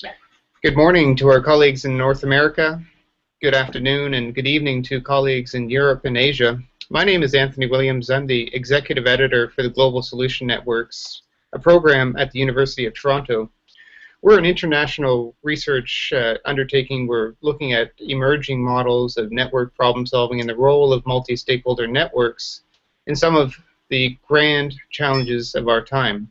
Good morning to our colleagues in North America. Good afternoon and good evening to colleagues in Europe and Asia. My name is Anthony Williams. I'm the executive editor for the Global Solution Networks, a program at the University of Toronto. We're an international research undertaking. We're looking at emerging models of network problem solving and the role of multi-stakeholder networks in some of the grand challenges of our time.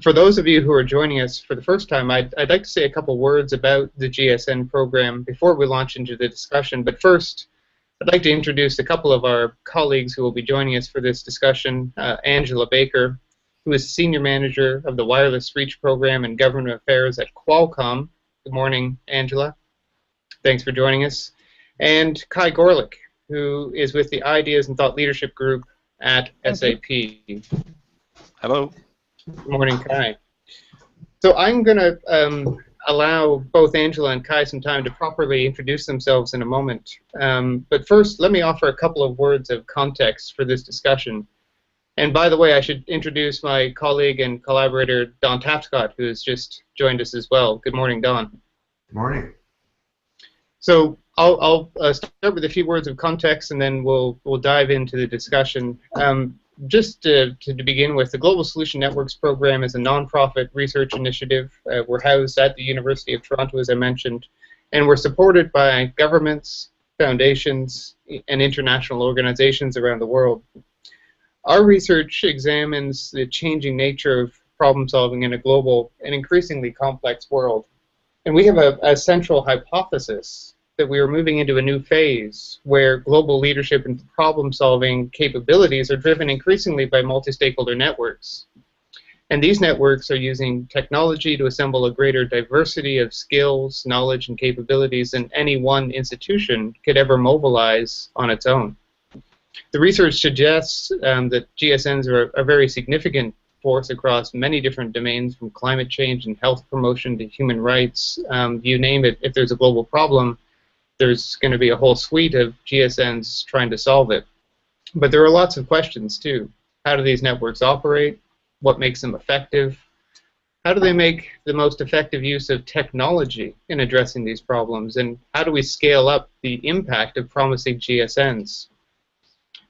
For those of you who are joining us for the first time, I'd like to say a couple words about the GSN program before we launch into the discussion. But first, I'd like to introduce a couple of our colleagues who will be joining us for this discussion. Angela Baker, who is Senior Manager of the Wireless Reach Program and Government Affairs at Qualcomm. Good morning, Angela. Thanks for joining us. And Kai Gorlick, who is with the Ideas and Thought Leadership Group at SAP. Hello. Good morning, Kai. So I'm going to allow both Angela and Kai some time to properly introduce themselves in a moment. But first, let me offer a couple of words of context for this discussion. And by the way, I should introduce my colleague and collaborator, Don Tapscott, who has just joined us as well. Good morning, Don. Good morning. So I'll start with a few words of context, and then we'll dive into the discussion. Just to begin with, the Global Solution Networks program is a nonprofit research initiative. We're housed at the University of Toronto, as I mentioned, and we're supported by governments, foundations, and international organizations around the world. Our research examines the changing nature of problem solving in a global and increasingly complex world. And we have a central hypothesis that we are moving into a new phase where global leadership and problem-solving capabilities are driven increasingly by multi-stakeholder networks. And these networks are using technology to assemble a greater diversity of skills, knowledge, and capabilities than any one institution could ever mobilize on its own. The research suggests that GSNs are a very significant force across many different domains, from climate change and health promotion to human rights. You name it, if there's a global problem, there's going to be a whole suite of GSNs trying to solve it. But there are lots of questions, too. How do these networks operate? What makes them effective? How do they make the most effective use of technology in addressing these problems? And how do we scale up the impact of promising GSNs?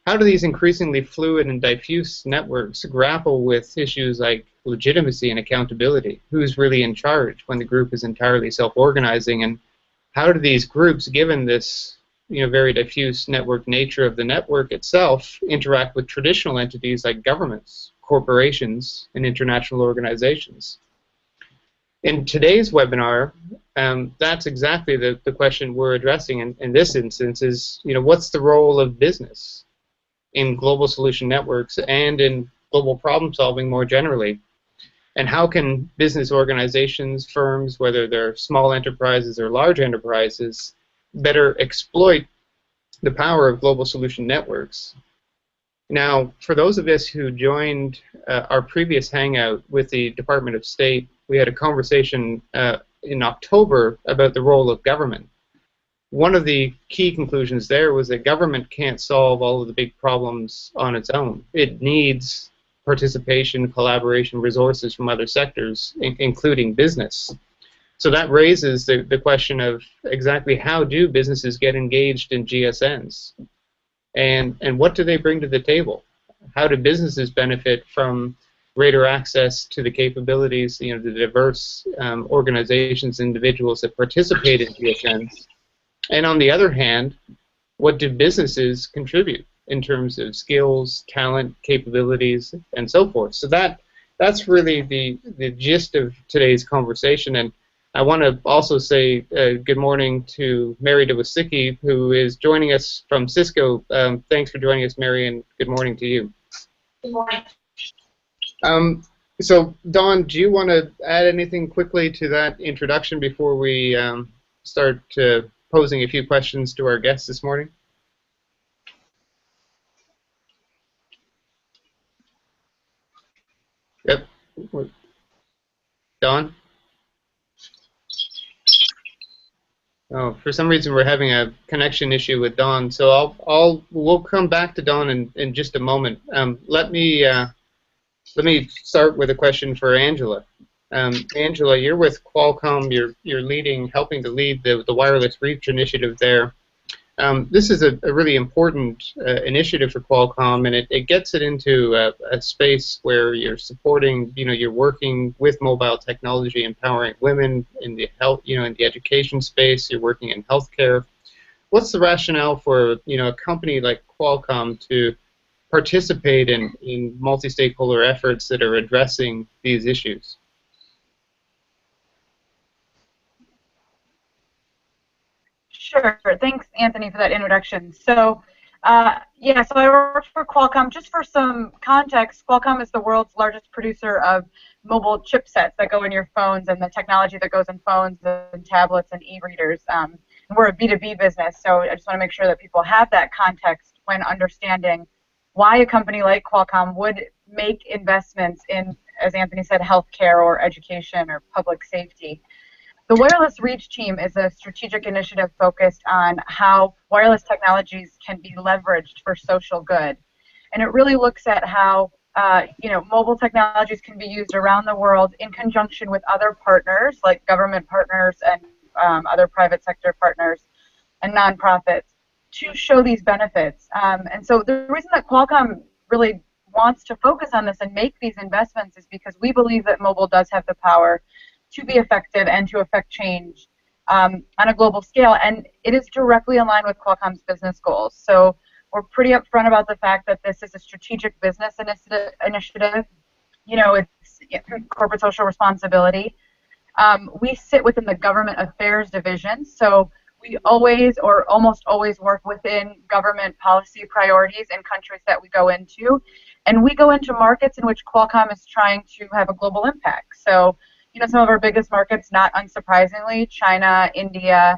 How do these increasingly fluid and diffuse networks grapple with issues like legitimacy and accountability? Who's really in charge when the group is entirely self-organizing? And how do these groups, given this very diffuse network nature of the network itself, interact with traditional entities like governments, corporations, and international organizations? In today's webinar, that's exactly the question we're addressing in this instance is, what's the role of business in global solution networks and in global problem solving more generally? And how can business organizations, firms, whether they're small enterprises or large enterprises, better exploit the power of global solution networks? Now, for those of us who joined our previous hangout with the Department of State, we had a conversation in October about the role of government. One of the key conclusions there was that government can't solve all of the big problems on its own. It needs participation, collaboration, resources from other sectors, including business. So that raises the question of exactly how do businesses get engaged in GSNs? And what do they bring to the table? How do businesses benefit from greater access to the capabilities, the diverse organizations, individuals that participate in GSNs? And on the other hand, what do businesses contribute in terms of skills, talent, capabilities, and so forth? So that's really the gist of today's conversation. And I want to also say good morning to Mary DeWasicki, who is joining us from Cisco. Thanks for joining us, Mary, and good morning to you. Good morning. So, Dawn, do you want to add anything quickly to that introduction before we start posing a few questions to our guests this morning? Yep. Dawn? Oh, for some reason we're having a connection issue with Dawn, so we'll come back to Dawn in just a moment. Let me start with a question for Angela. Angela, you're with Qualcomm. You're helping to lead the wireless reach initiative there. This is a really important initiative for Qualcomm, and it gets it into a space where you're supporting, you're working with mobile technology, empowering women in the health, in the education space. You're working in healthcare. What's the rationale for, a company like Qualcomm to participate in multi-stakeholder efforts that are addressing these issues? Sure. Thanks, Anthony, for that introduction. So, so I work for Qualcomm. Just for some context, Qualcomm is the world's largest producer of mobile chipsets that go in your phones and the technology that goes in phones and tablets and e-readers. We're a B2B business, so I just want to make sure that people have that context when understanding why a company like Qualcomm would make investments in, as Anthony said, healthcare or education or public safety. The Wireless Reach team is a strategic initiative focused on how wireless technologies can be leveraged for social good. And it really looks at how mobile technologies can be used around the world in conjunction with other partners, like government partners and other private sector partners and nonprofits, to show these benefits. And so the reason that Qualcomm really wants to focus on this and make these investments is because we believe that mobile does have the power to be effective and to affect change on a global scale, and it is directly in line with Qualcomm's business goals. So we're pretty upfront about the fact that this is a strategic business initiative. It's corporate social responsibility. We sit within the government affairs division, so we always or almost always work within government policy priorities in countries that we go into, and we go into markets in which Qualcomm is trying to have a global impact. So some of our biggest markets, not unsurprisingly, China, India.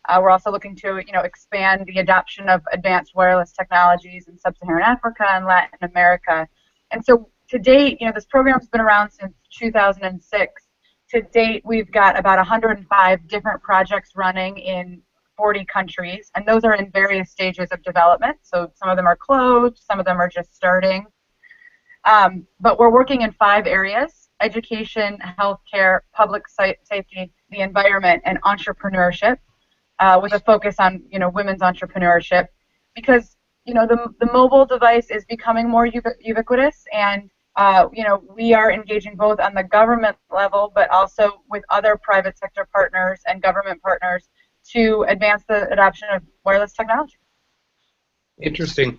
We're also looking to, expand the adoption of advanced wireless technologies in sub-Saharan Africa and Latin America. And so to date, this program's been around since 2006. To date, we've got about 105 different projects running in 40 countries, and those are in various stages of development. So some of them are closed, some of them are just starting. But we're working in 5 areas: education, healthcare, public safety, the environment, and entrepreneurship, with a focus on women's entrepreneurship, because the mobile device is becoming more ubiquitous, and we are engaging both on the government level but also with other private sector partners and government partners to advance the adoption of wireless technology. Interesting.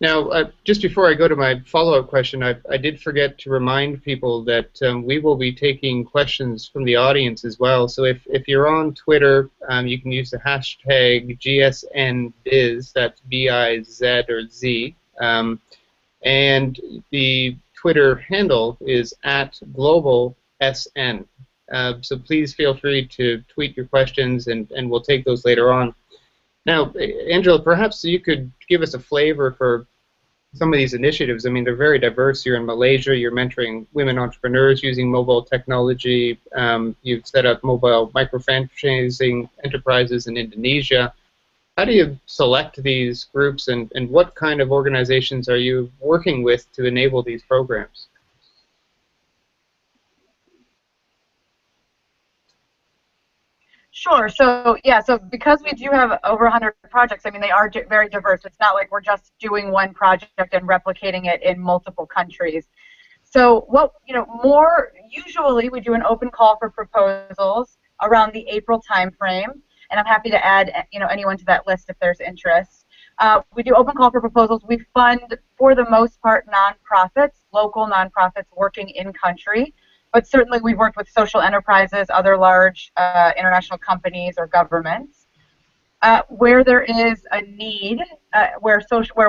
Now, just before I go to my follow-up question, I did forget to remind people that we will be taking questions from the audience as well. So if you're on Twitter, you can use the hashtag GSNBiz, that's B-I-Z or Z, and the Twitter handle is @GlobalSN. So please feel free to tweet your questions, and we'll take those later on. Now, Angela, perhaps you could give us a flavor for some of these initiatives. I mean, they're very diverse. You're in Malaysia. You're mentoring women entrepreneurs using mobile technology. You've set up mobile micro-franchising enterprises in Indonesia. How do you select these groups, and what kind of organizations are you working with to enable these programs? Sure. So because we do have over 100 projects, I mean, they are very diverse. It's not like we're just doing one project and replicating it in multiple countries. So more usually we do an open call for proposals around the April timeframe, and I'm happy to add anyone to that list if there's interest. We do open call for proposals. We fund, for the most part, nonprofits, local nonprofits working in country. But certainly we've worked with social enterprises, other large international companies or governments. Where there is a need, where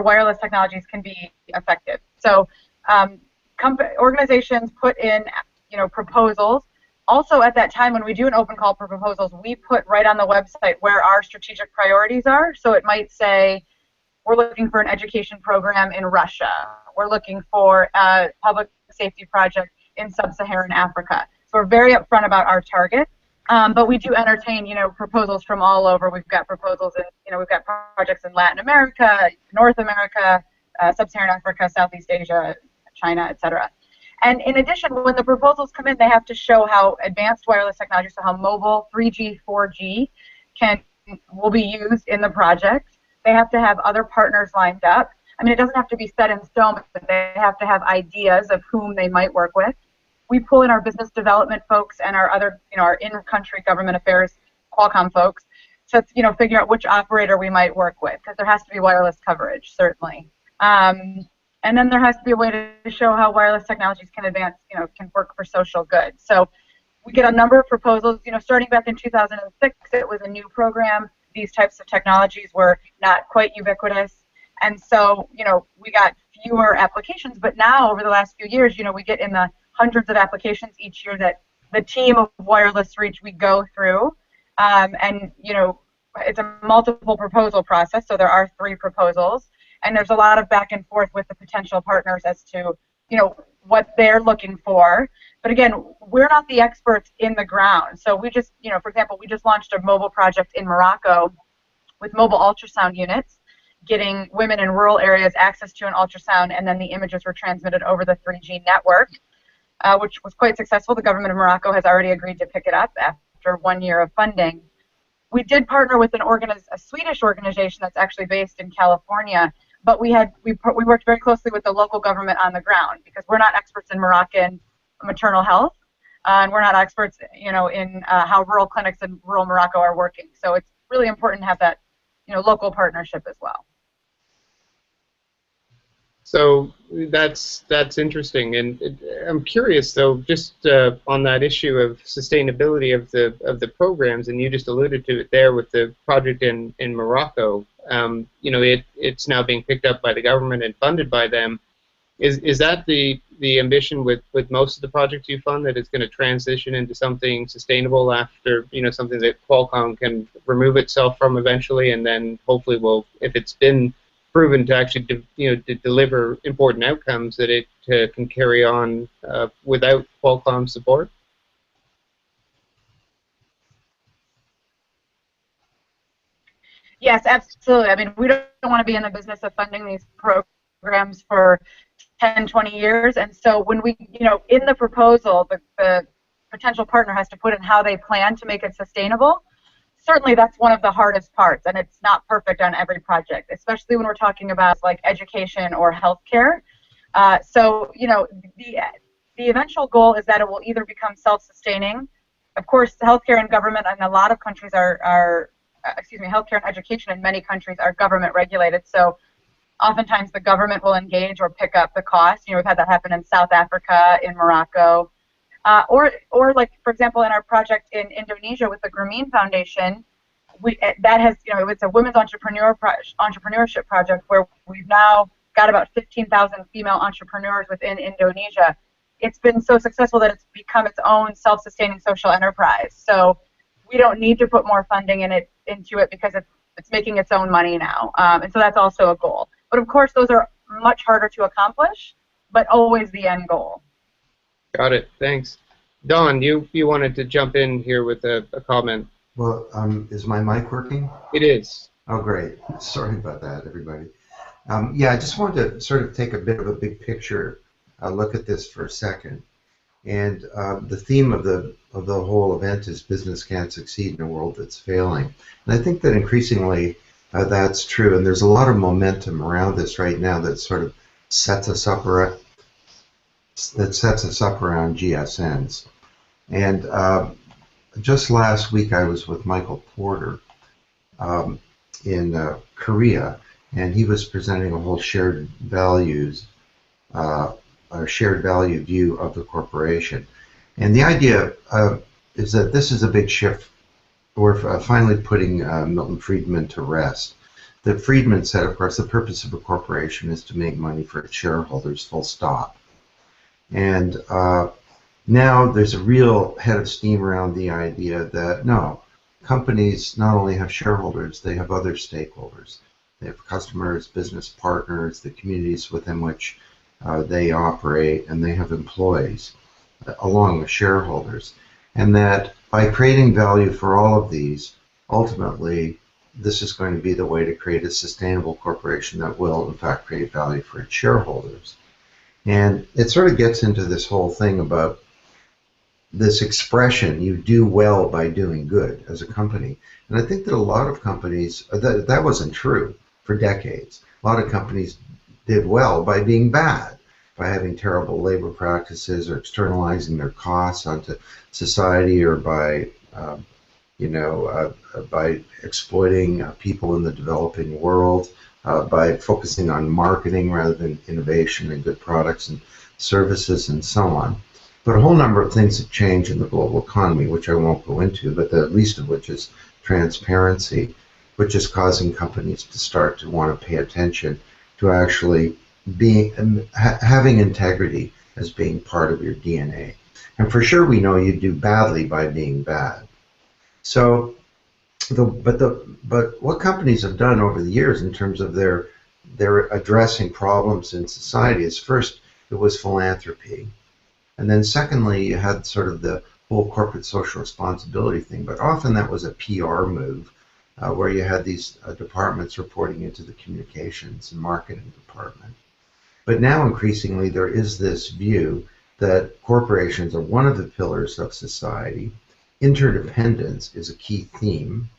wireless technologies can be effective. So organizations put in proposals. Also at that time when we do an open call for proposals, we put right on the website where our strategic priorities are. So it might say, we're looking for an education program in Russia. We're looking for a public safety project in sub-Saharan Africa. So we're very upfront about our target, but we do entertain, proposals from all over. We've got proposals in, we've got projects in Latin America, North America, sub-Saharan Africa, Southeast Asia, China, etc. And in addition, when the proposals come in, they have to show how advanced wireless technology, so how mobile 3G, 4G will be used in the project. They have to have other partners lined up. I mean, it doesn't have to be set in stone, but they have to have ideas of whom they might work with. We pull in our business development folks and our other, our in-country government affairs Qualcomm folks to, figure out which operator we might work with, because there has to be wireless coverage, certainly. And then there has to be a way to show how wireless technologies can advance, can work for social good. So we get a number of proposals. Starting back in 2006, it was a new program. These types of technologies were not quite ubiquitous. And so, we got fewer applications. But now, over the last few years, we get in the hundreds of applications each year that the team of Wireless Reach, we go through. And, it's a multiple proposal process. So there are 3 proposals. And there's a lot of back and forth with the potential partners as to, what they're looking for. But again, we're not the experts in the ground. So we just, for example, we just launched a mobile project in Morocco with mobile ultrasound units, getting women in rural areas access to an ultrasound, and then the images were transmitted over the 3G network, which was quite successful. The government of Morocco has already agreed to pick it up after 1 year of funding. We did partner with a Swedish organization that's actually based in California, but we worked very closely with the local government on the ground, because we're not experts in Moroccan maternal health, and we're not experts, in how rural clinics in rural Morocco are working. So it's really important to have that, local partnership as well. So that's interesting, and I'm curious though, just on that issue of sustainability of the programs, and you just alluded to it there with the project in Morocco. It's now being picked up by the government and funded by them. Is that the ambition with most of the projects you fund, that it's going to transition into something sustainable after, something that Qualcomm can remove itself from eventually, and then hopefully will, if it's been proven to actually to deliver important outcomes, that it can carry on without Qualcomm support? Yes, absolutely. I mean, we don't want to be in the business of funding these programs for 10, 20 years. And so when we, in the proposal, the potential partner has to put in how they plan to make it sustainable. Certainly that's one of the hardest parts, and it's not perfect on every project, especially when we're talking about like education or healthcare. So, the eventual goal is that it will either become self-sustaining. Of course, healthcare and government in a lot of countries healthcare and education in many countries are government regulated. So oftentimes the government will engage or pick up the cost. We've had that happen in South Africa, in Morocco, or like, for example, in our project in Indonesia with the Grameen Foundation, it's a women's entrepreneurship project where we've now got about 15,000 female entrepreneurs within Indonesia. It's been so successful that it's become its own self-sustaining social enterprise. So we don't need to put more funding into it because it's making its own money now. And so that's also a goal. But of course, those are much harder to accomplish, but always the end goal. Got it. Thanks. Don, you wanted to jump in here with a comment. Well, is my mic working? It is. Oh, great. Sorry about that, everybody. Yeah, I just wanted to sort of take a bit of a big picture look at this for a second. And the theme of the whole event is business can't succeed in a world that's failing. And I think that increasingly that's true. And there's a lot of momentum around this right now that sort of sets us up around GSNs. And just last week I was with Michael Porter in Korea, and he was presenting a whole shared value view of the corporation. And the idea is that this is a big shift. We're finally putting Milton Friedman to rest. That Friedman said, of course, the purpose of a corporation is to make money for its shareholders, full stop. And now there's a real head of steam around the idea that, no, companies not only have shareholders, they have other stakeholders. They have customers, business partners, the communities within which they operate, and they have employees along with shareholders. And that by creating value for all of these, ultimately, this is going to be the way to create a sustainable corporation that will, in fact, create value for its shareholders. And it sort of gets into this whole thing about this expression, you do well by doing good as a company. And I think that a lot of companies, that wasn't true for decades. A lot of companies did well by being bad, by having terrible labor practices or externalizing their costs onto society, or by, by exploiting people in the developing world, by focusing on marketing rather than innovation and good products and services and so on. But a whole number of things have changed in the global economy, which I won't go into, but the least of which is transparency, which is causing companies to start to want to pay attention to actually having integrity as being part of your DNA. And for sure, we know you do badly by being bad. So, but what companies have done over the years in terms of their addressing problems in society is, first, it was philanthropy. And then secondly, you had sort of the whole corporate social responsibility thing, but often that was a PR move where you had these departments reporting into the communications and marketing department. But now increasingly there is this view that corporations are one of the pillars of society. Interdependence is a key theme.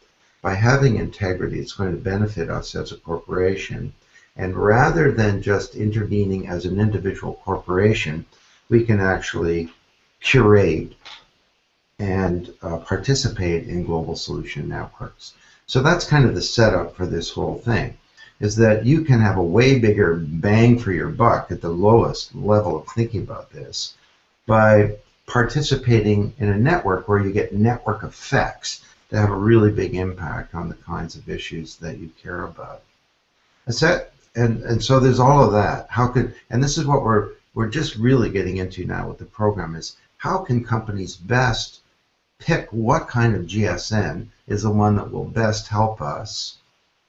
By having integrity, it's going to benefit us as a corporation. And rather than just intervening as an individual corporation, we can actually curate and participate in global solution networks. So that's kind of the setup for this whole thing, is that you can have a way bigger bang for your buck at the lowest level of thinking about this by participating in a network where you get network effects to have a really big impact on the kinds of issues that you care about. And so there's all of that. And this is what we're just really getting into now with the program, is how can companies best pick what kind of GSN is the one that will best help us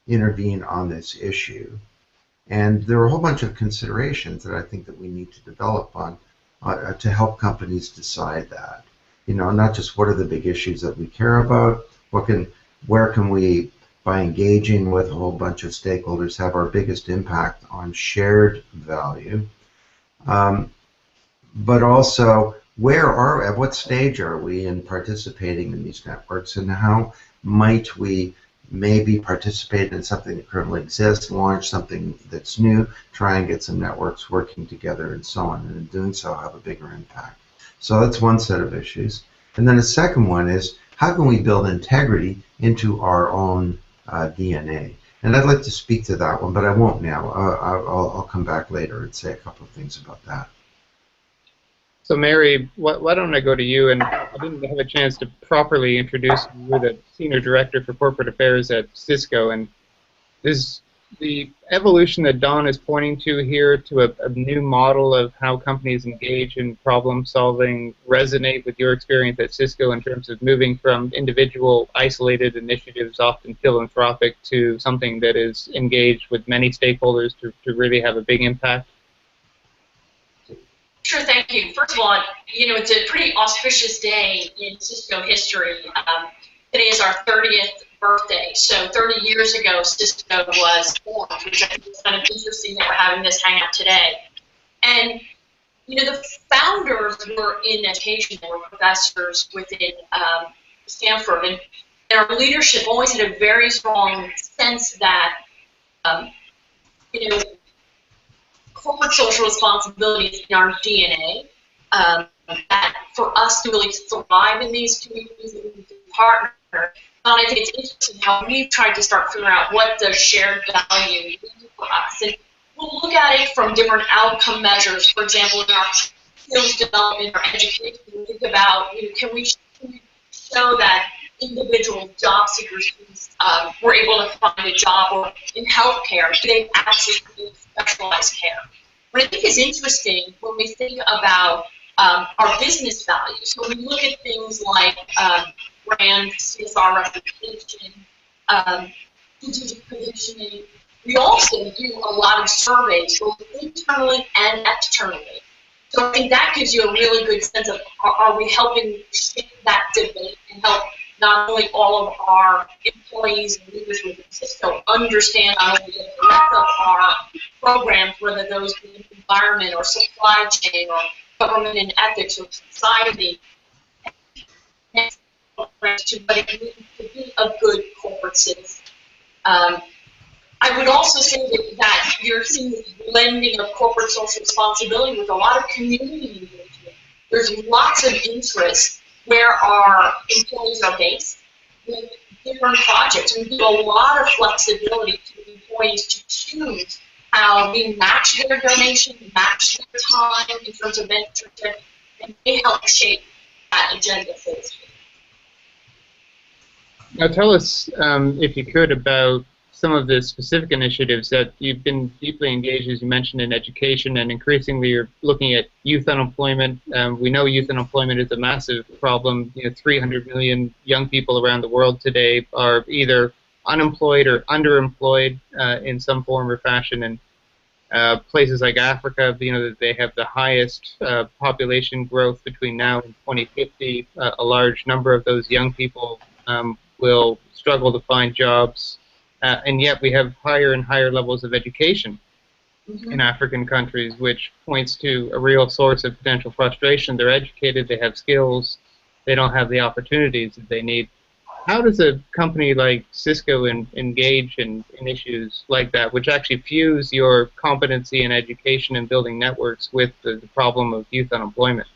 intervene on this issue. And there are a whole bunch of considerations that I think that we need to develop on to help companies decide that. Not just what are the big issues that we care about, where can we, by engaging with a whole bunch of stakeholders, have our biggest impact on shared value. But also, at what stage are we in participating in these networks, and how might we maybe participate in something that currently exists, launch something that's new, try and get some networks working together and so on, and in doing so have a bigger impact. So that's one set of issues. And then a second one is, how can we build integrity into our own DNA? And I'd like to speak to that one, but I won't now. I'll come back later and say a couple of things about that. So Mary, why don't I go to you? And I didn't have a chance to properly introduce you. You're the Senior Director for Corporate Affairs at Cisco. And is the evolution that Don is pointing to here to a new model of how companies engage in problem solving resonate with your experience at Cisco in terms of moving from individual isolated initiatives, often philanthropic, to something that is engaged with many stakeholders to really have a big impact? Sure, thank you. First of all, it's a pretty auspicious day in Cisco history. Today is our 30th birthday. So 30 years ago, Cisco was formed, which I think is kind of interesting that we're having this hangout today. And, the founders were in education. They were professors within Stanford. And our leadership always had a very strong sense that, corporate social responsibility is in our DNA, that for us to really thrive in these communities and we can partner. And I think it's interesting how we've tried to start figuring out what does shared value mean for us. And we'll look at it from different outcome measures. For example, in our skills development or education, we think about, can we show that individual job seekers were able to find a job, or in healthcare, do they have access to specialized care? What I think is interesting when we think about our business values, when we look at things like brand, CSR reputation, strategic positioning, we also do a lot of surveys, both internally and externally. So I think that gives you a really good sense of, are we helping shape that debate and help not only all of our employees and leaders within Cisco understand not only the breadth of our programs, whether those be in environment or supply chain or government and ethics or society, to what it means to be a good corporate citizen. I would also say that you're seeing this blending of corporate social responsibility with a lot of community engagement. There's lots of interest where our employees are based with different projects. We give a lot of flexibility to employees to choose how we match their donation, match their time in terms of mentorship, and they help shape that agenda for this week. Now tell us, if you could, about some of the specific initiatives that you've been deeply engaged, as you mentioned, in education, and increasingly you're looking at youth unemployment. We know youth unemployment is a massive problem. 300 million young people around the world today are either unemployed or underemployed in some form or fashion. And places like Africa, they have the highest population growth between now and 2050. A large number of those young people will struggle to find jobs. And yet we have higher and higher levels of education in African countries, which points to a real source of potential frustration. They're educated, they have skills, they don't have the opportunities that they need. How does a company like Cisco engage in issues like that, which actually fuse your competency in education and building networks with the problem of youth unemployment?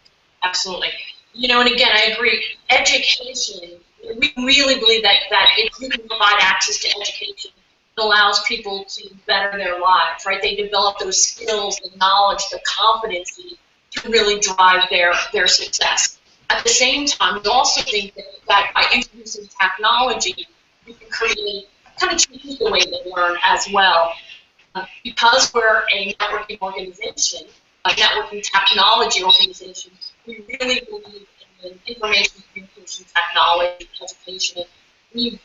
Absolutely. And again, I agree. Education, we really believe that if you can provide access to education, it allows people to better their lives, right? They develop those skills, the knowledge, the competency to really drive their success. At the same time, we also think that by introducing technology, we can create, kind of change the way they learn as well. Because we're a networking organization, a networking technology organization, we really believe in information communication technology education. We've,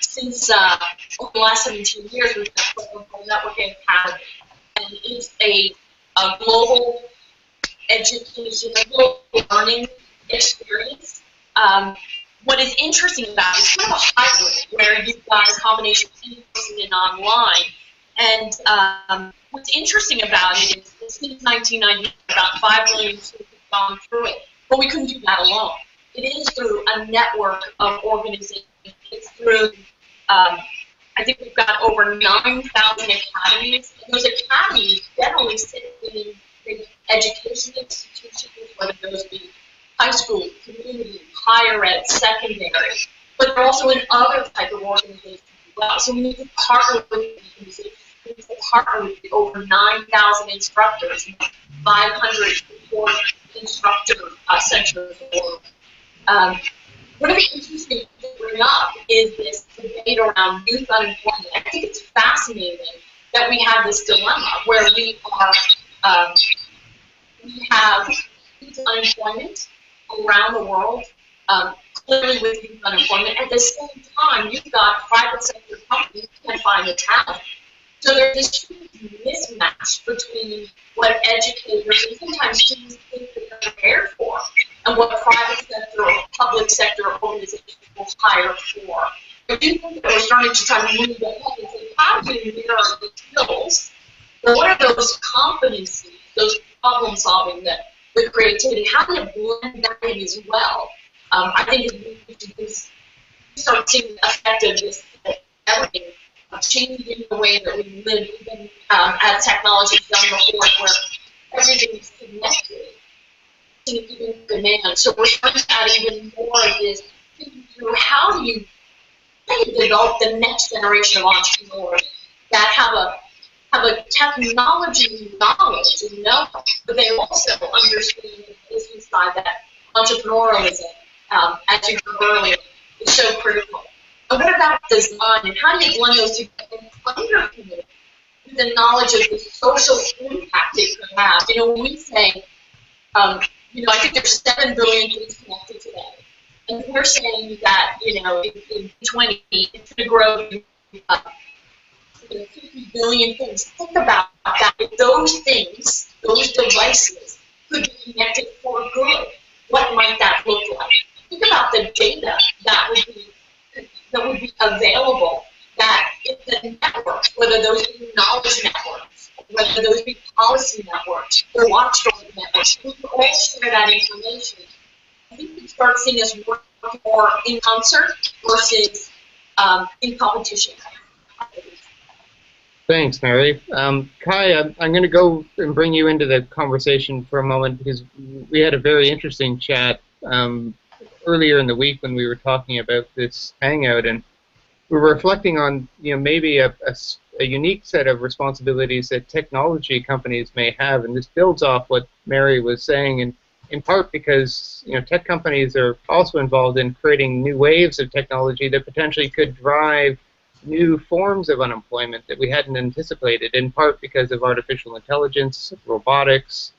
since over the last 17 years, we've got a program called Networking Academy. And it's a global education, a global learning experience. What is interesting about it is kind of a hybrid where you've got a combination of in-person and online. And what's interesting about it is since 1990, about 5 million students have gone through it. But we couldn't do that alone. It is through a network of organizations. It's through, I think we've got over 9,000 academies. And those academies generally sit in education institutions, whether those be high school, community, higher ed, secondary. But they're also in other type of organizations as well. So we need to partner with these organizations. We need to partner with the over 9,000 instructors, 500 support instructor centers. One of the interesting things to bring up is this debate around youth unemployment. I think it's fascinating that we have this dilemma where we have youth unemployment around the world, clearly with youth unemployment. At the same time, you've got private sector companies who can't find the talent. So there's this huge mismatch between what educators and sometimes students think that they're prepared for and what private sector or public sector organizations will hire for. I do think that we're starting to try to move ahead and say, how do we mirror the skills? What are those competencies, those problem solving, the creativity? How do you blend that in as well? I think it's start seeing the effect of this everything. Changing the way that we live, even as technology has done before, where everything is connected, even demand. So we're starting to add even more of this through how do you develop the next generation of entrepreneurs that have a technology knowledge and know-how, but they also understand the business side, that entrepreneurialism, as you heard earlier, is so critical. And what about design, and how do you blend those together and underpin it with the knowledge of the social impact it could have? When we say, I think there's 7 billion things connected today, and we're saying that, in 20, it's going to grow to 50 billion things. Think about that. If those things, those devices, could be connected for good, what might that look like? think about the data that would be available, that if the networks, whether those be knowledge networks, whether those be policy networks or watchdog networks, we can all share that information. I think we start seeing us work more in concert versus in competition. Thanks, Mary. Kai, I'm going to go and bring you into the conversation for a moment because we had a very interesting chat earlier in the week when we were talking about this hangout, and we were reflecting on maybe a unique set of responsibilities that technology companies may have, and this builds off what Mary was saying, and in part because tech companies are also involved in creating new waves of technology that potentially could drive new forms of unemployment that we hadn't anticipated, in part because of artificial intelligence, robotics,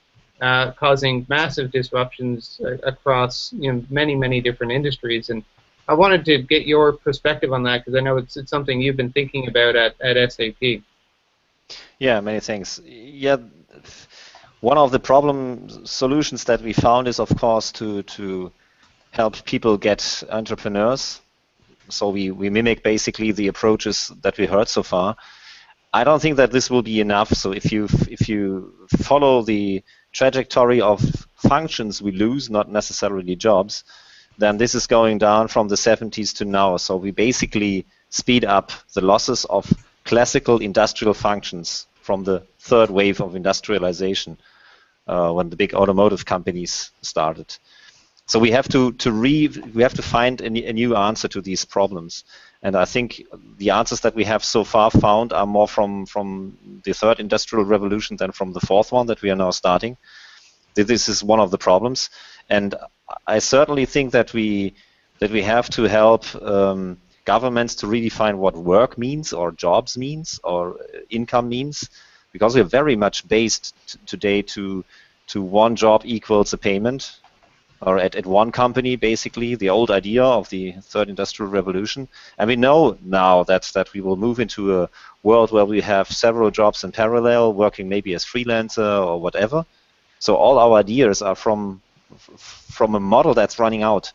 causing massive disruptions across many, many different industries. And I wanted to get your perspective on that because I know it's something you've been thinking about at SAP. Yeah, many thanks. Yeah, one of the problem solutions that we found is, of course, to help people get entrepreneurs. So we mimic basically the approaches that we heard so far. I don't think that this will be enough. So if you follow the trajectory of functions we lose, not necessarily jobs, then this is going down from the 70s to now. So we basically speed up the losses of classical industrial functions from the third wave of industrialization when the big automotive companies started. So we have to find a new answer to these problems, and I think the answers that we have so far found are more from the third industrial revolution than from the fourth one that we are now starting. This is one of the problems, and I certainly think that we have to help governments to redefine what work means, or jobs means, or income means, because we are very much based today to one job equals a payment. Or at one company, basically, the old idea of the third industrial revolution. And we know now that we will move into a world where we have several jobs in parallel, working maybe as freelancer or whatever. So all our ideas are from a model that's running out.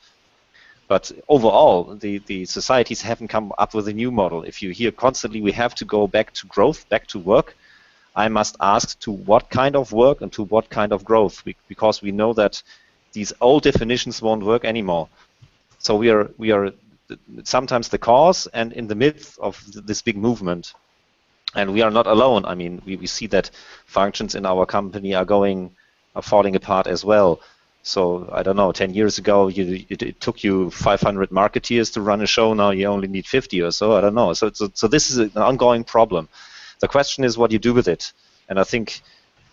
But overall, the societies haven't come up with a new model. If you hear constantly we have to go back to growth, back to work, I must ask to what kind of work and to what kind of growth, because we know that these old definitions won't work anymore. So we are sometimes the cause and in the midst of this big movement. And we are not alone. I mean, we see that functions in our company are falling apart as well. So I don't know, 10 years ago it took you 500 marketeers to run a show. Now you only need 50 or so. I don't know. So this is an ongoing problem. The question is what you do with it. And I think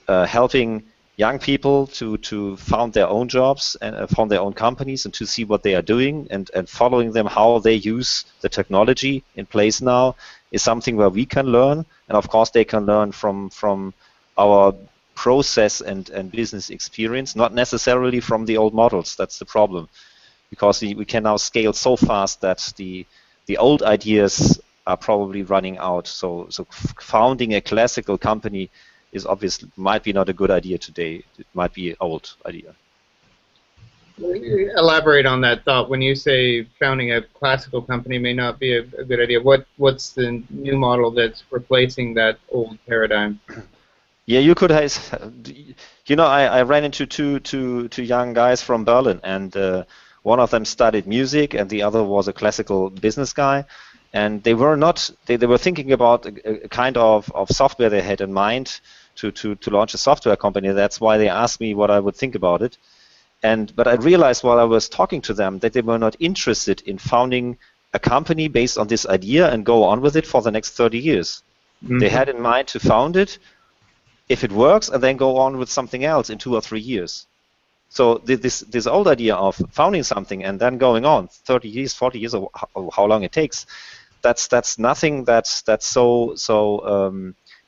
helping young people to found their own jobs and found their own companies and to see what they are doing and following them, how they use the technology in place now, is something where we can learn, and of course they can learn from our process and business experience, not necessarily from the old models. That's the problem, because we can now scale so fast that the old ideas are probably running out. So founding a classical company is obviously might be not a good idea today. It might be an old idea. Elaborate on that thought. When you say founding a classical company may not be a good idea, what's the new model that's replacing that old paradigm? Yeah, you could have. I ran into two young guys from Berlin, and one of them studied music, and the other was a classical business guy. And they were not. They were thinking about a kind of software they had in mind to launch a software company. That's why they asked me what I would think about it. But I realized while I was talking to them that they were not interested in founding a company based on this idea and go on with it for the next 30 years. Mm-hmm. They had in mind to found it, if it works, and then go on with something else in 2 or 3 years. So this old idea of founding something and then going on 30 years, 40 years, or how long it takes, that's nothing that's so.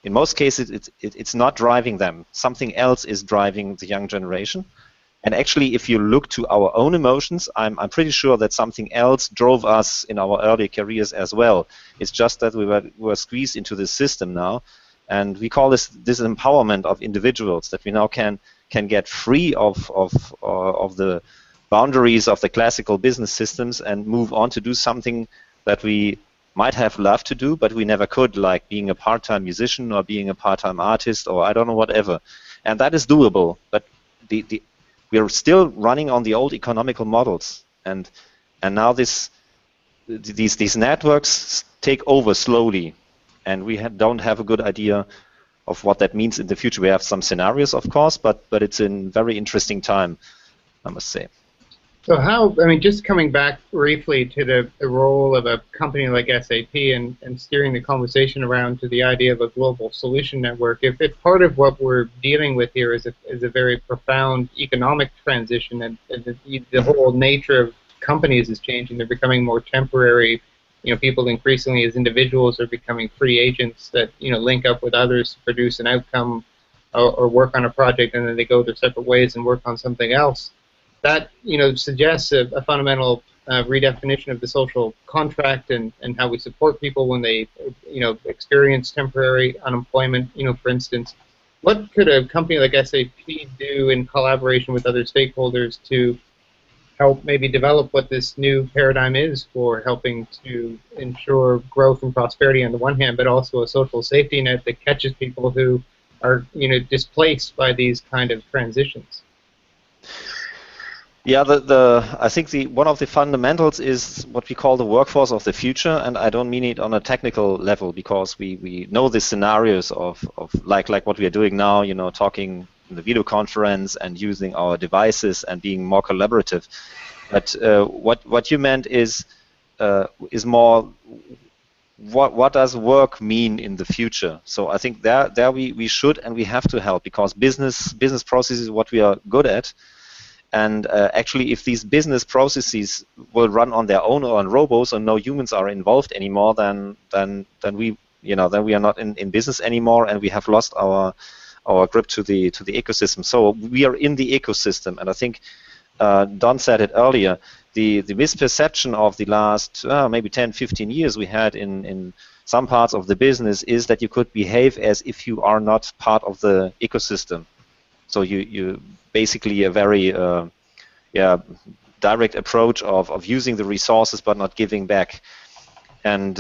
In most cases, it's not driving them. Something else is driving the young generation. And actually, if you look to our own emotions, I'm pretty sure that something else drove us in our early careers as well. It's just that we were squeezed into this system now, and we call this empowerment of individuals, that we now can get free of boundaries of the classical business systems and move on to do something that we might have loved to do, but we never could, like being a part-time musician or being a part-time artist or I don't know, whatever. And that is doable, but we are still running on the old economical models, and now these networks take over slowly, and we don't have a good idea of what that means in the future. We have some scenarios, of course, but it's a very interesting time, I must say. So how, I mean, just coming back briefly to the role of a company like SAP and steering the conversation around to the idea of a global solution network, if part of what we're dealing with here is a very profound economic transition, and the whole nature of companies is changing, they're becoming more temporary. You know, people increasingly as individuals are becoming free agents that, you know, link up with others to produce an outcome or work on a project, and then they go their separate ways and work on something else. That, you know, suggests a fundamental redefinition of the social contract and how we support people when they, you know, experience temporary unemployment. You know, for instance, what could a company like SAP do in collaboration with other stakeholders to help maybe develop what this new paradigm is for helping to ensure growth and prosperity on the one hand, but also a social safety net that catches people who are, you know, displaced by these kind of transitions? Yeah, I think one of the fundamentals is what we call the workforce of the future, and I don't mean it on a technical level, because we know the scenarios of like what we are doing now, you know, talking in the video conference and using our devices and being more collaborative. But what you meant is more what does work mean in the future. So I think there we should and we have to help, because business processes is what we are good at. And actually, if these business processes will run on their own or on robots and no humans are involved anymore, then we are not in business anymore, and we have lost our grip to the ecosystem. So we are in the ecosystem, and I think Don said it earlier. The misperception of the last maybe 10, 15 years we had in some parts of the business is that you could behave as if you are not part of the ecosystem. So you basically a very direct approach of using the resources but not giving back, and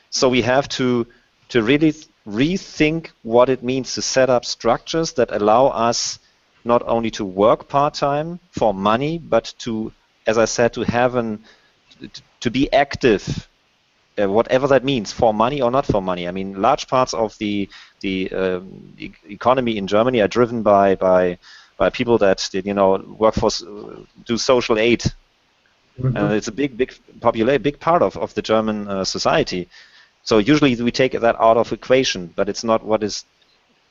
so we have to really rethink what it means to set up structures that allow us not only to work part-time for money, but to, as I said, to be active, whatever that means, for money or not for money. I mean, large parts of the economy in Germany are driven by people that work for, do social aid, and it's a big part of the German society. So usually we take that out of equation, but it's not what is.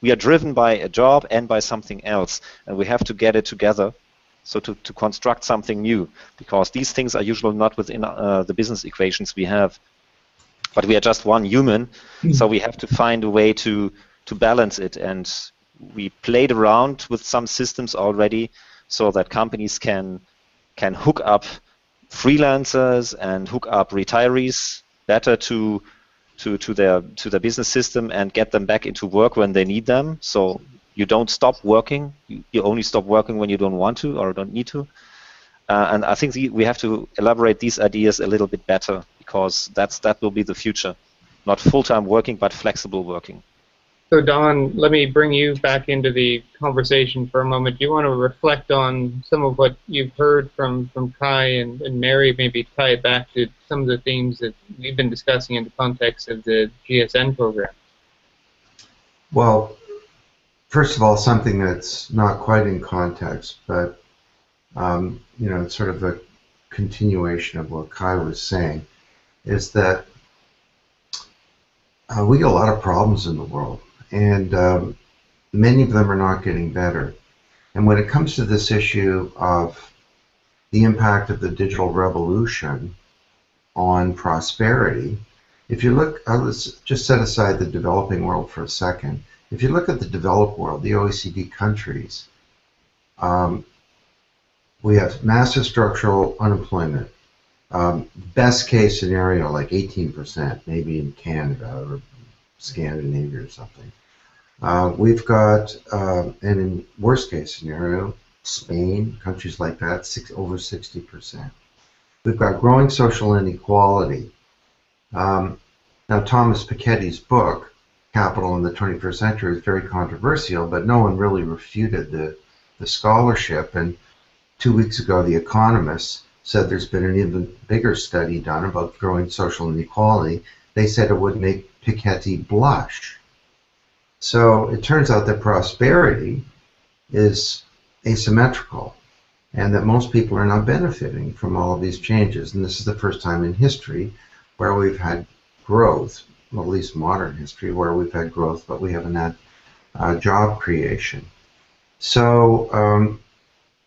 We are driven by a job and by something else, and we have to get it together. So to construct something new, because these things are usually not within the business equations we have. But we are just one human, so we have to find a way to balance it. And we played around with some systems already, so that companies can hook up freelancers and hook up retirees better to their business system and get them back into work when they need them. So you don't stop working. You only stop working when you don't want to or don't need to. And I think we have to elaborate these ideas a little bit better, because that will be the future. Not full-time working, but flexible working. So Don, let me bring you back into the conversation for a moment. Do you want to reflect on some of what you've heard from Kai and Mary, maybe tie it back to some of the themes that we've been discussing in the context of the GSN program? Well, first of all, something that's not quite in context, but it's sort of a continuation of what Kai was saying, is that we get a lot of problems in the world, and many of them are not getting better. And when it comes to this issue of the impact of the digital revolution on prosperity, if you look, let's just set aside the developing world for a second. If you look at the developed world, the OECD countries, we have massive structural unemployment. Best case scenario, like 18%, maybe in Canada or Scandinavia or something. We've got, and in worst case scenario, Spain, countries like that, over 60%. We've got growing social inequality. Now, Thomas Piketty's book, Capital in the 21st Century, is very controversial, but no one really refuted the scholarship. And 2 weeks ago, The Economist said there's been an even bigger study done about growing social inequality. They said it would make Piketty blush. So it turns out that prosperity is asymmetrical and that most people are not benefiting from all of these changes. And this is the first time in history where we've had growth, well, at least modern history, where we've had growth, but we haven't had job creation. So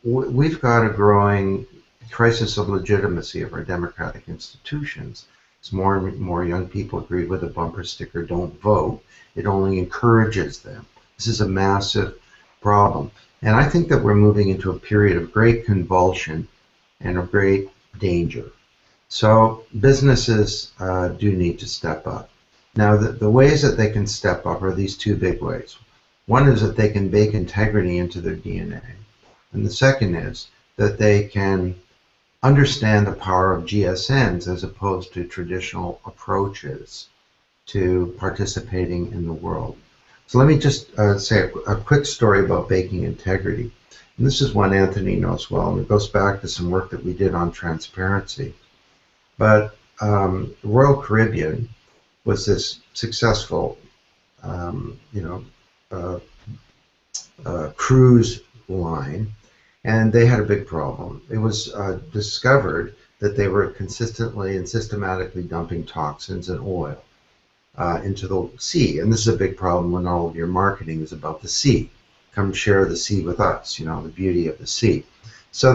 we've got a growing crisis of legitimacy of our democratic institutions. As more and more young people agree with the bumper sticker, "Don't vote," it only encourages them. This is a massive problem. And I think that we're moving into a period of great convulsion and of great danger. So businesses do need to step up. Now, the ways that they can step up are these two big ways. One is that they can bake integrity into their DNA. And the second is that they can understand the power of GSNs as opposed to traditional approaches to participating in the world. So let me just say a quick story about baking integrity. And this is one Anthony knows well, and it goes back to some work that we did on transparency. But Royal Caribbean was this successful, cruise line, and they had a big problem. It was discovered that they were consistently and systematically dumping toxins and oil into the sea. And this is a big problem when all of your marketing is about the sea. Come share the sea with us, the beauty of the sea. So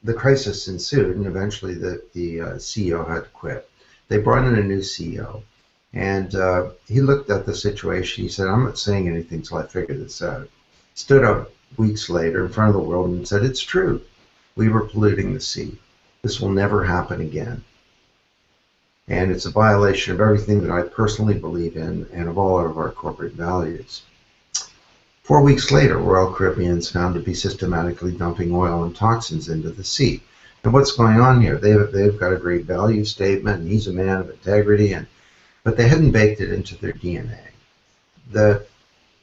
the crisis ensued, and eventually the CEO had to quit. They brought in a new CEO, and he looked at the situation. He said, "I'm not saying anything until I figure this out." Stood up weeks later in front of the world and said, "It's true. We were polluting the sea. This will never happen again. And it's a violation of everything that I personally believe in and of all of our corporate values." 4 weeks later, Royal Caribbean's found to be systematically dumping oil and toxins into the sea. And what's going on here? They've got a great value statement, and he's a man of integrity, but they hadn't baked it into their DNA. The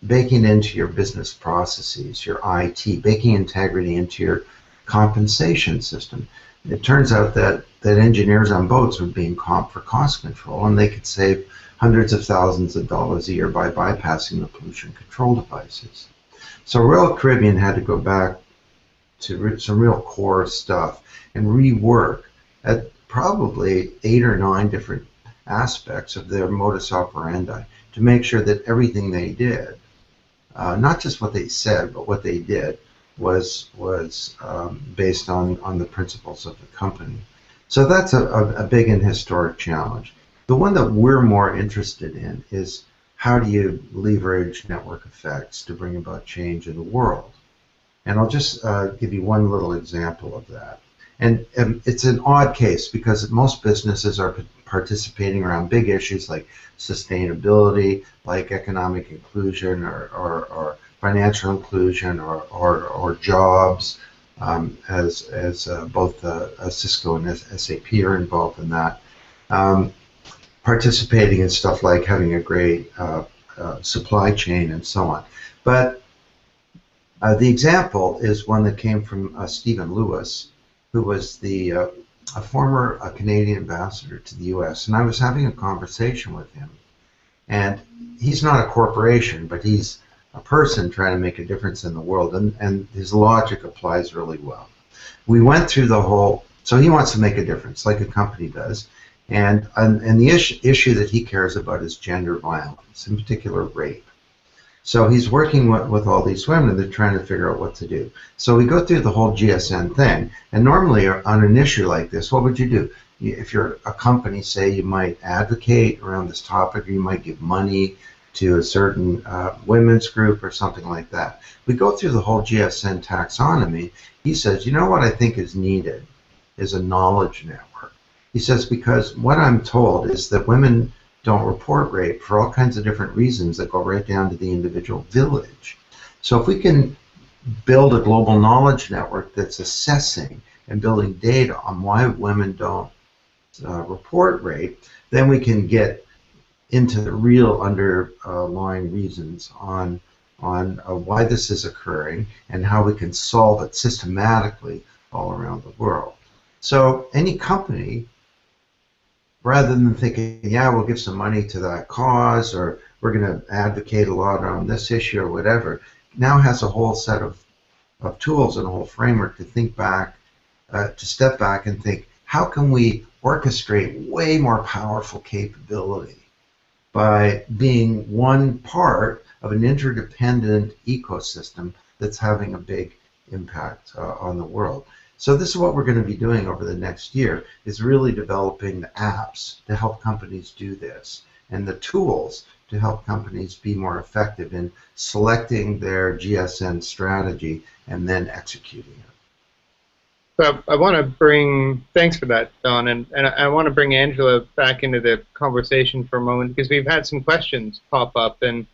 baking into your business processes, your IT, baking integrity into your compensation system. It turns out that engineers on boats were being comped for cost control, and they could save hundreds of thousands of dollars a year by bypassing the pollution control devices. So Royal Caribbean had to go back to some real core stuff and rework at probably 8 or 9 different aspects of their modus operandi to make sure that everything they did, not just what they said, but what they did, was based on the principles of the company. So that's a big and historic challenge. The one that we're more interested in is how do you leverage network effects to bring about change in the world? And I'll just give you one little example of that. And it's an odd case because most businesses are participating around big issues like sustainability, like economic inclusion or financial inclusion or jobs, as both Cisco and SAP are involved in that. Participating in stuff like having a great supply chain and so on. But the example is one that came from Stephen Lewis, who was a former Canadian ambassador to the U.S. And I was having a conversation with him. And he's not a corporation, but he's a person trying to make a difference in the world. And his logic applies really well. We went through the whole, so he wants to make a difference, like a company does. And the issue that he cares about is gender violence, in particular rape. So he's working with all these women, and they're trying to figure out what to do. So we go through the whole GSN thing, and normally on an issue like this, what would you do? If you're a company, say, you might advocate around this topic, or you might give money to a certain women's group or something like that. We go through the whole GSN taxonomy. He says, you know what I think is needed is a knowledge network. He says, because what I'm told is that women don't report rape for all kinds of different reasons that go right down to the individual village. So if we can build a global knowledge network that's assessing and building data on why women don't report rape, then we can get into the real underlying reasons on why this is occurring and how we can solve it systematically all around the world. So any company, rather than thinking, yeah, we'll give some money to that cause, or we're going to advocate a lot on this issue or whatever, now has a whole set of tools and a whole framework to think back, to step back and think, how can we orchestrate way more powerful capability by being one part of an interdependent ecosystem that's having a big impact on the world. So this is what we're going to be doing over the next year, is really developing the apps to help companies do this, and the tools to help companies be more effective in selecting their GSN strategy and then executing it. So I want to bring, thanks for that, Don, and I want to bring Angela back into the conversation for a moment, because we've had some questions pop up, and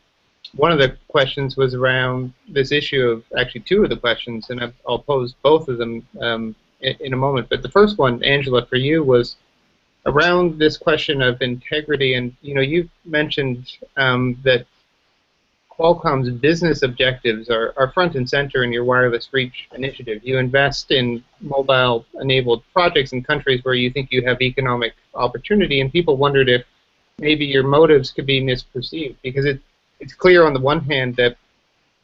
one of the questions was around this issue of, actually two of the questions, and I'll pose both of them in a moment. But the first one, Angela, for you, was around this question of integrity, and you've mentioned that Qualcomm's business objectives are front and center in your wireless reach initiative. You invest in mobile-enabled projects in countries where you think you have economic opportunity, and people wondered if maybe your motives could be misperceived, because it's clear on the one hand that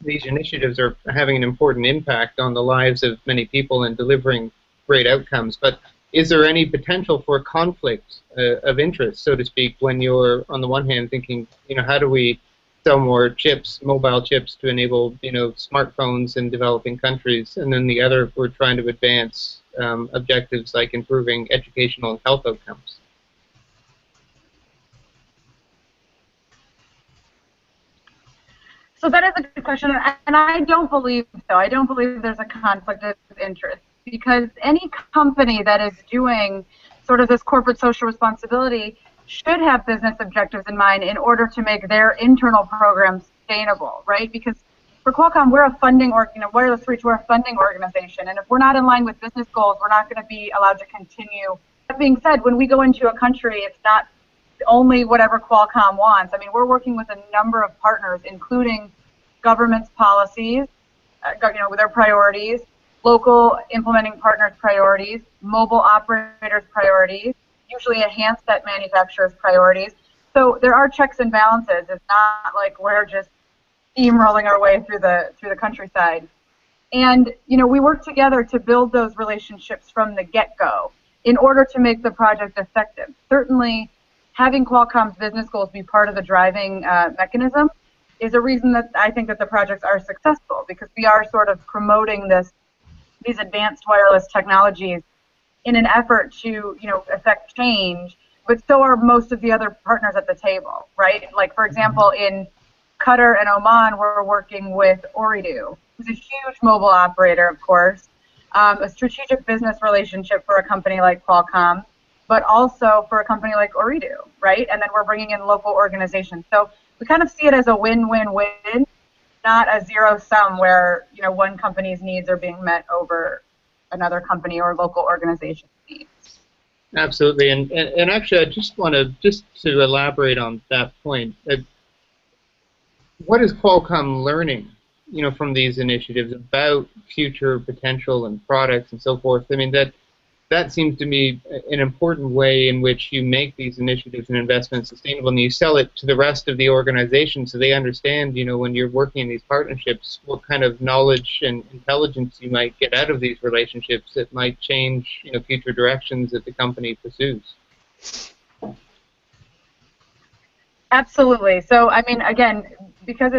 these initiatives are having an important impact on the lives of many people and delivering great outcomes, but is there any potential for conflict of interest, so to speak, when you're on the one hand thinking, how do we sell more chips, mobile chips, to enable smartphones in developing countries, and then the other, we're trying to advance objectives like improving educational and health outcomes? So that is a good question, and I don't believe so. I don't believe there's a conflict of interest, because any company that is doing sort of this corporate social responsibility should have business objectives in mind in order to make their internal programs sustainable, right? Because for Qualcomm, we're a funding, wireless reach, we're a funding organization, and if we're not in line with business goals, we're not going to be allowed to continue. That being said, when we go into a country, it's not only whatever Qualcomm wants. I mean, we're working with a number of partners, including government's policies, with their priorities, local implementing partners' priorities, mobile operators' priorities, usually a handset manufacturer's priorities. So there are checks and balances. It's not like we're just steamrolling our way through the countryside. And we work together to build those relationships from the get-go in order to make the project effective. Certainly, having Qualcomm's business goals be part of the driving mechanism is a reason that I think that the projects are successful, because we are sort of promoting these advanced wireless technologies in an effort to affect change, but so are most of the other partners at the table, right? Like, for example, in Qatar and Oman, we're working with Ooredoo, who's a huge mobile operator, of course, a strategic business relationship for a company like Qualcomm, but also for a company like Ooredoo, right? And then we're bringing in local organizations. So we kind of see it as a win-win-win, not a zero-sum where one company's needs are being met over another company or local organization's needs. Absolutely, and actually, I just want to elaborate on that point. What is Qualcomm learning, from these initiatives about future potential and products and so forth? I mean, that seems to me an important way in which you make these initiatives and investments sustainable, and you sell it to the rest of the organization so they understand, when you're working in these partnerships, what kind of knowledge and intelligence you might get out of these relationships that might change, future directions that the company pursues. Absolutely. So, I mean, again, because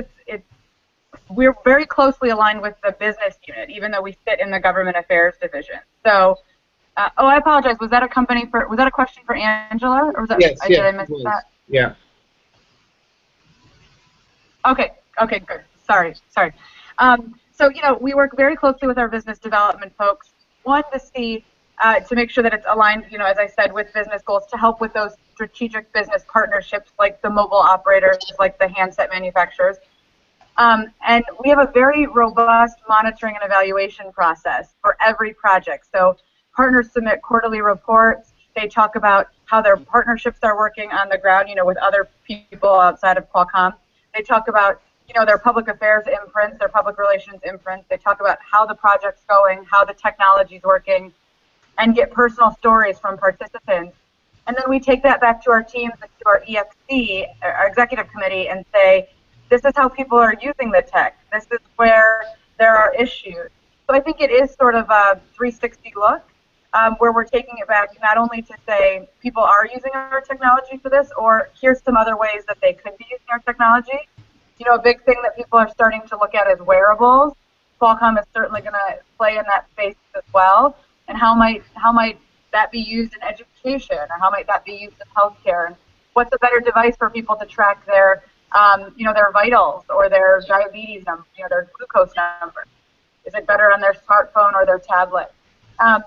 we're very closely aligned with the business unit, even though we sit in the government affairs division. So, I apologize. Was that a question for Angela, or was that? Yes, did I miss that? Yeah. Okay, good. Sorry. So, we work very closely with our business development folks. One, to see to make sure that it's aligned, as I said, with business goals, to help with those strategic business partnerships like the mobile operators, like the handset manufacturers. And we have a very robust monitoring and evaluation process for every project. So partners submit quarterly reports. They talk about how their partnerships are working on the ground, with other people outside of Qualcomm. They talk about, their public affairs imprints, their public relations imprints. They talk about how the project's going, how the technology's working, and get personal stories from participants. And then we take that back to our teams and to our EXC, our executive committee, and say, this is how people are using the tech. This is where there are issues. So I think it is sort of a 360 look, where we're taking it back not only to say people are using our technology for this, or here's some other ways that they could be using our technology. A big thing that people are starting to look at is wearables. Qualcomm is certainly going to play in that space as well. And how might that be used in education, or how might that be used in healthcare? And what's a better device for people to track their their vitals or their diabetes number, their glucose number? Is it better on their smartphone or their tablet? And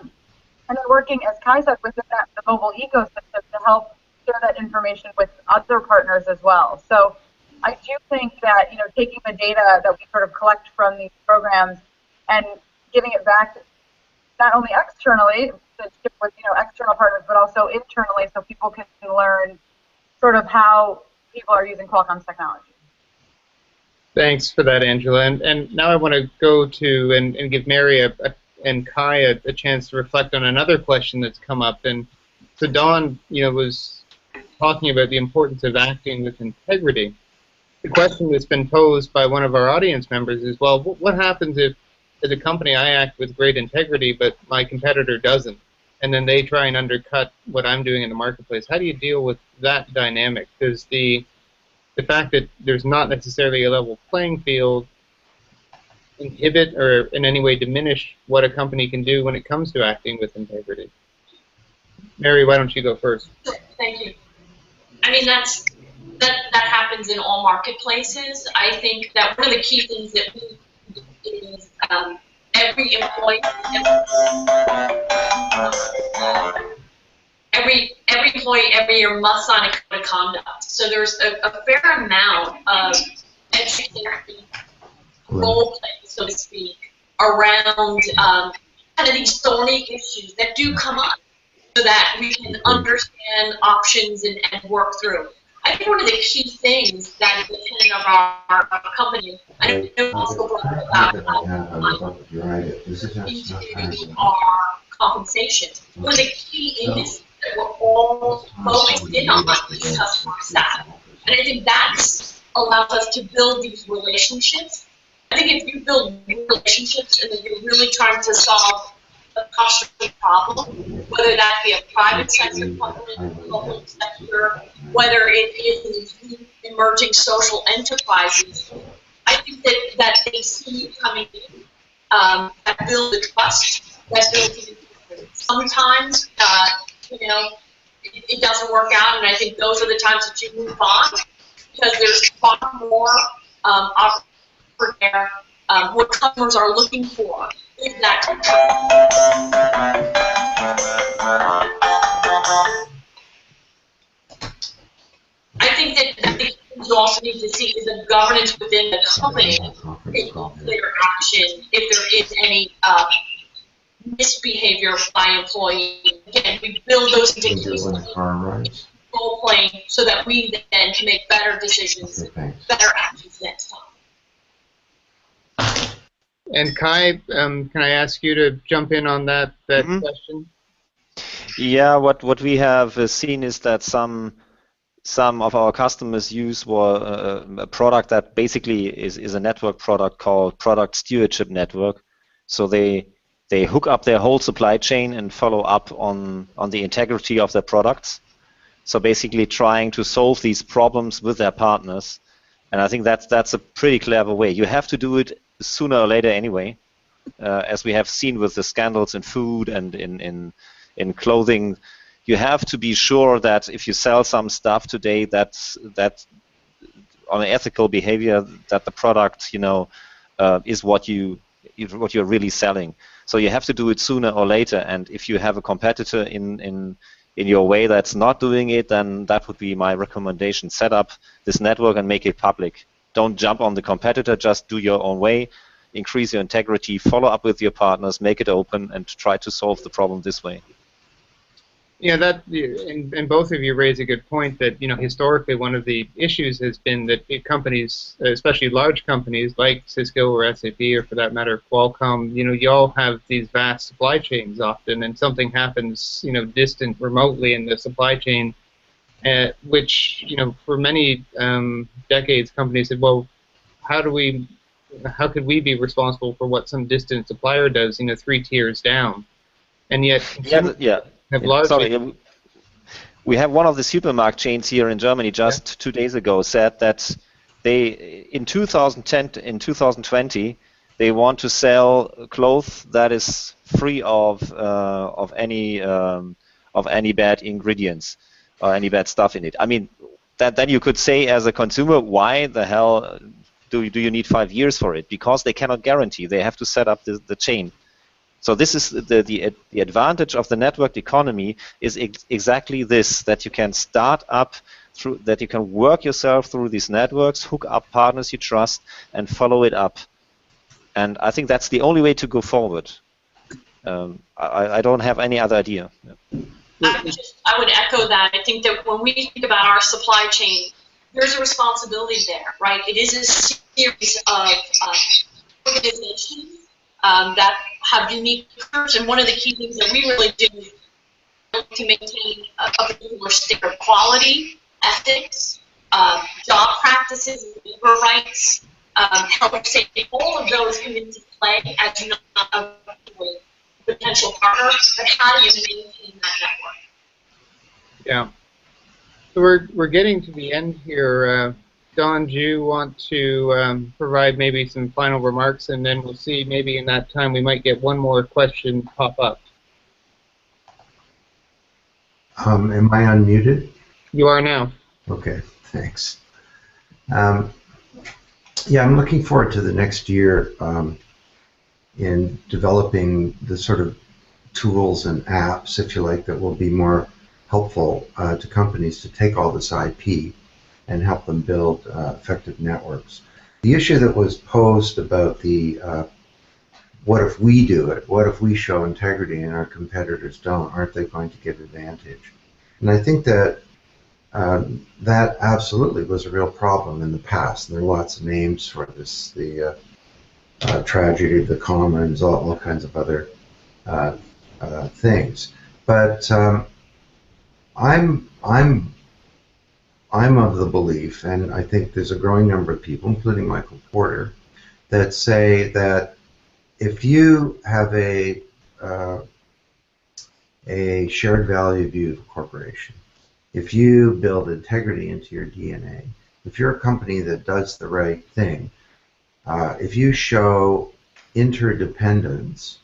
then working, as Kai said, within the mobile ecosystem to help share that information with other partners as well. So I do think that, taking the data that we sort of collect from these programs and giving it back not only externally, with external partners, but also internally, so people can learn sort of how people are using Qualcomm's technology. Thanks for that, Angela. And now I want to go to and give Mary and Kai a chance to reflect on another question that's come up. And so Dawn, was talking about the importance of acting with integrity. The question that's been posed by one of our audience members is, well, what happens if, as a company, I act with great integrity, but my competitor doesn't, and then they try and undercut what I'm doing in the marketplace? How do you deal with that dynamic? Does the fact that there's not necessarily a level playing field inhibit or in any way diminish what a company can do when it comes to acting with integrity? Mary, why don't you go first? Thank you. I mean, that happens in all marketplaces. I think that one of the key things that we do is every employee, every year must sign a code of conduct. So there's a fair amount of education, role play, so to speak, around kind of these thorny issues that do come up, so that we can understand options and work through. I think one of the key things that is the tenet of our company, I know also brought about our compensation. One of the key industries that we're all focused in on is customer sat. And I think that allows us to build these relationships. I think if you build relationships and then you're really trying to solve a customer problem, whether that be a private sector company, public sector, whether it is in emerging social enterprises, I think that they see you coming in, that build the trust, that builds the confidence. Sometimes, it doesn't work out, and I think those are the times that you move on, because there's far more offer there. What customers are looking for is that. I think that the you also need to see is a governance within the company, taking clear action if there is any misbehavior by employees. Again, we build those indications, role playing, so that we then can make better decisions, better actions next time. And Kai, can I ask you to jump in on that question? Yeah, what we have seen is that some of our customers use a product that basically is a network product called Product Stewardship Network. So they hook up their whole supply chain and follow up on the integrity of their products. So basically trying to solve these problems with their partners. And I think that's a pretty clever way. You have to do it sooner or later anyway, as we have seen with the scandals in food and in clothing. You have to be sure that if you sell some stuff today, that on an ethical behavior, that the product is what you're really selling. So you have to do it sooner or later. And if you have a competitor in your way that's not doing it, then that would be my recommendation. Set up this network and make it public. Don't jump on the competitor, just do your own way, increase your integrity, follow up with your partners, make it open, and try to solve the problem this way. Yeah, and both of you raise a good point that, historically one of the issues has been that companies, especially large companies like Cisco or SAP or for that matter Qualcomm, you all have these vast supply chains often, and something happens, distant, remotely in the supply chain, which, for many decades companies said, well, how could we be responsible for what some distant supplier does, 3 tiers down? And yet consumers have largely... Sorry, we have one of the supermarket chains here in Germany just 2 days ago said that they, in 2010, in 2020, they want to sell clothes that is free of any bad ingredients or any bad stuff in it. I mean, then you could say as a consumer, why the hell do you need 5 years for it? Because they cannot guarantee. They have to set up the chain. So this is the advantage of the networked economy is exactly this, that you can start up through, that you can work yourself through these networks, hook up partners you trust, and follow it up. And I think that's the only way to go forward. I don't have any other idea. I would echo that. I think that when we think about our supply chain, there's a responsibility there, right? It is a series of organizations that have unique curves, and one of the key things that we really do is to maintain a particular standard of quality, ethics, job practices, labor rights, health safety. All of those come into play as not a potential partner, but how do you maintain that network? Yeah. So we're getting to the end here. Don, do you want to provide maybe some final remarks, and then we'll see maybe in that time we might get one more question pop up. Am I unmuted? You are now. Okay, thanks. Yeah, I'm looking forward to the next year in developing the sort of tools and apps, if you like, that will be more helpful to companies to take all this IP and help them build effective networks. The issue that was posed about the what if we do it? What if we show integrity and our competitors don't? Aren't they going to get advantage? And I think that that absolutely was a real problem in the past. And there are lots of names for this, the tragedy of the commons, all kinds of other things. But I'm of the belief, and I think there's a growing number of people, including Michael Porter, that say that if you have a shared value view of a corporation, if you build integrity into your DNA, if you're a company that does the right thing, if you show interdependence,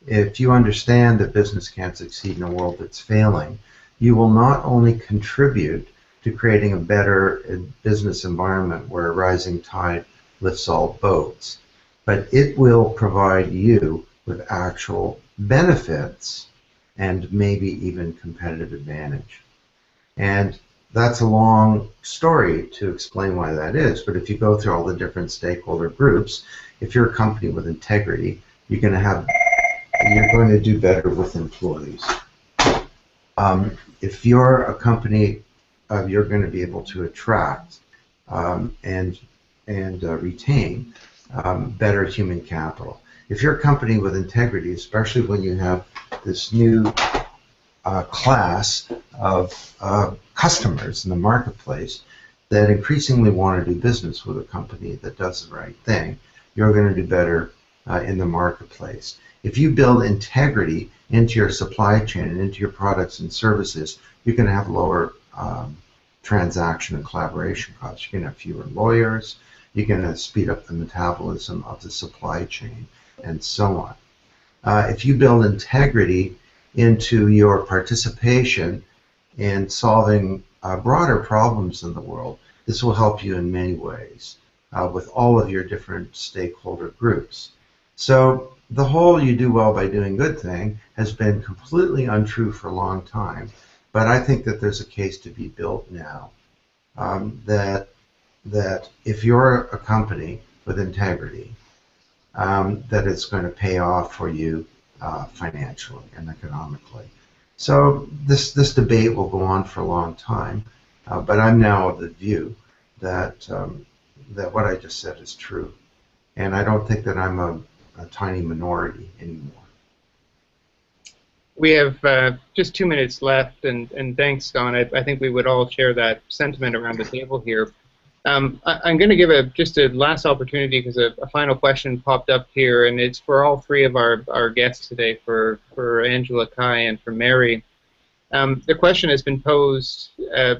if you understand that business can't succeed in a world that's failing, you will not only contribute to creating a better business environment where a rising tide lifts all boats, but it will provide you with actual benefits and maybe even competitive advantage. And that's a long story to explain why that is, but if you go through all the different stakeholder groups, if you're a company with integrity, you're going to do better with employees. If you're a company, you're going to be able to attract and retain better human capital. If you're a company with integrity, especially when you have this new class of customers in the marketplace that increasingly want to do business with a company that does the right thing, you're going to do better in the marketplace. If you build integrity into your supply chain and into your products and services, you're going to have lower transaction and collaboration costs. You're going to have fewer lawyers. You're going to speed up the metabolism of the supply chain, and so on. If you build integrity into your participation in solving broader problems in the world, this will help you in many ways with all of your different stakeholder groups. So the whole "you do well by doing good" thing has been completely untrue for a long time. But I think that there's a case to be built now, that if you're a company with integrity, that it's going to pay off for you financially and economically. So this debate will go on for a long time, but I'm now of the view that that what I just said is true, and I don't think that I'm a tiny minority anymore. We have just 2 minutes left, and thanks, Don. I think we would all share that sentiment around the table here. I'm going to give just a last opportunity because a final question popped up here, and it's for all three of our guests today, for Angela, Kai, and for Mary. The question has been posed,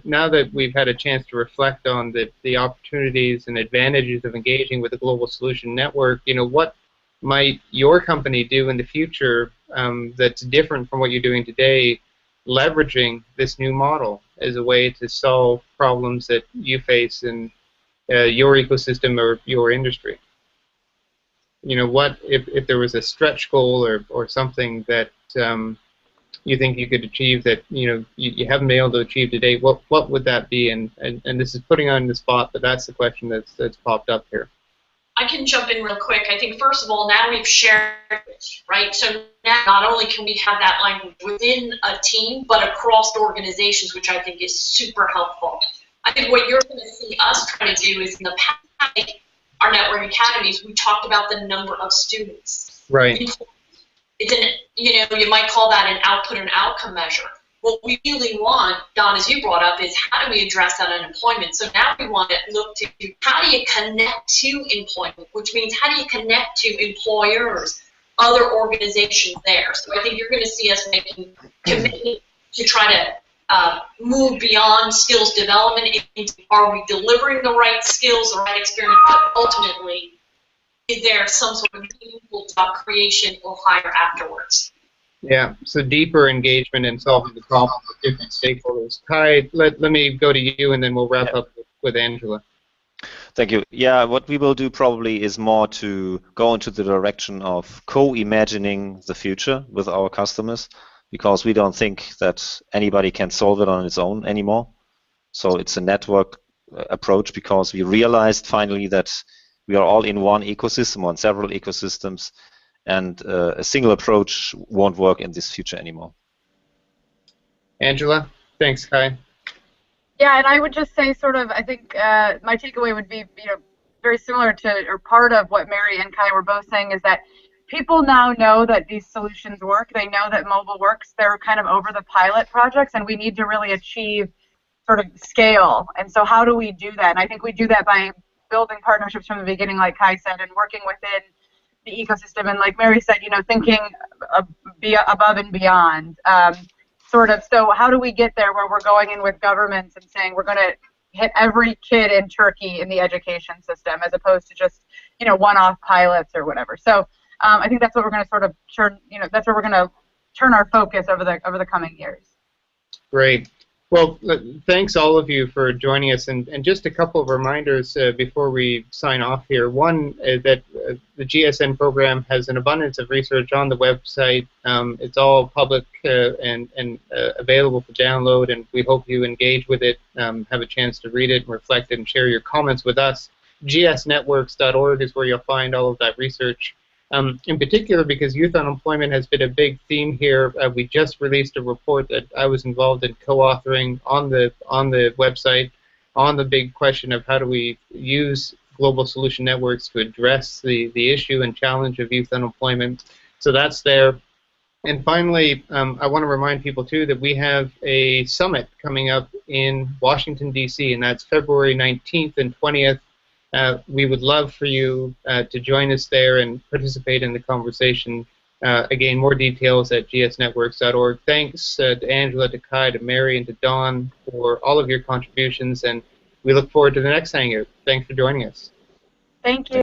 now that we've had a chance to reflect on the opportunities and advantages of engaging with the Global Solution Network, what might your company do in the future that's different from what you're doing today, leveraging this new model as a way to solve problems that you face in your ecosystem or your industry? What if there was a stretch goal or something that you think you could achieve that you haven't been able to achieve today? What would that be? And this is putting on the spot, but that's the question that's popped up here. I can jump in real quick. I think, first of all, now we've shared it, right? So now not only can we have that language within a team, but across organizations, which I think is super helpful. I think what you're going to see us try to do is, in the past, our network academies, we talked about the number of students. Right. It's you might call that an output and outcome measure. What we really want, Don, as you brought up, is how do we address that unemployment? So now we want to look to how do you connect to employment, which means how do you connect to employers, other organizations there. So I think you're going to see us making commitment to try to move beyond skills development into, are we delivering the right skills, the right experience, but ultimately, is there some sort of meaningful job creation or hire afterwards? Yeah, so deeper engagement in solving the problem with different stakeholders. Kai, let me go to you, and then we'll wrap up with Angela. Thank you. Yeah, what we will do probably is more to go into the direction of co-imagining the future with our customers, because we don't think that anybody can solve it on its own anymore. So it's a network approach, because we realized finally that we are all in one ecosystem, on several ecosystems, and a single approach won't work in this future anymore. Angela? Thanks, Kai. Yeah, and I would just say, I think my takeaway would be, very similar to, or part of what Mary and Kai were both saying, is that people now know that these solutions work. They know that mobile works. They're kind of over the pilot projects, and we need to really achieve sort of scale. And so how do we do that? And I think we do that by building partnerships from the beginning, like Kai said, and working within the ecosystem, and like Mary said, thinking above and beyond. So how do we get there where we're going in with governments and saying we're going to hit every kid in Turkey in the education system, as opposed to just one-off pilots or whatever. So I think that's what we're going to sort of turn. That's where we're going to turn our focus over the coming years. Great. Well, thanks all of you for joining us, and just a couple of reminders before we sign off here. One is that the GSN program has an abundance of research on the website. It's all public and available for download, and we hope you engage with it, have a chance to read it and reflect it and share your comments with us. gsnetworks.org is where you'll find all of that research. In particular, because youth unemployment has been a big theme here, we just released a report that I was involved in co-authoring on the website on the big question of how do we use global solution networks to address the issue and challenge of youth unemployment. So that's there. And finally, I want to remind people too that we have a summit coming up in Washington, D.C., and that's February 19th and 20th. We would love for you to join us there and participate in the conversation. Again, more details at gsnetworks.org. Thanks to Angela, to Kai, to Mary, and to Dawn for all of your contributions, and we look forward to the next hangout. Thanks for joining us. Thank you.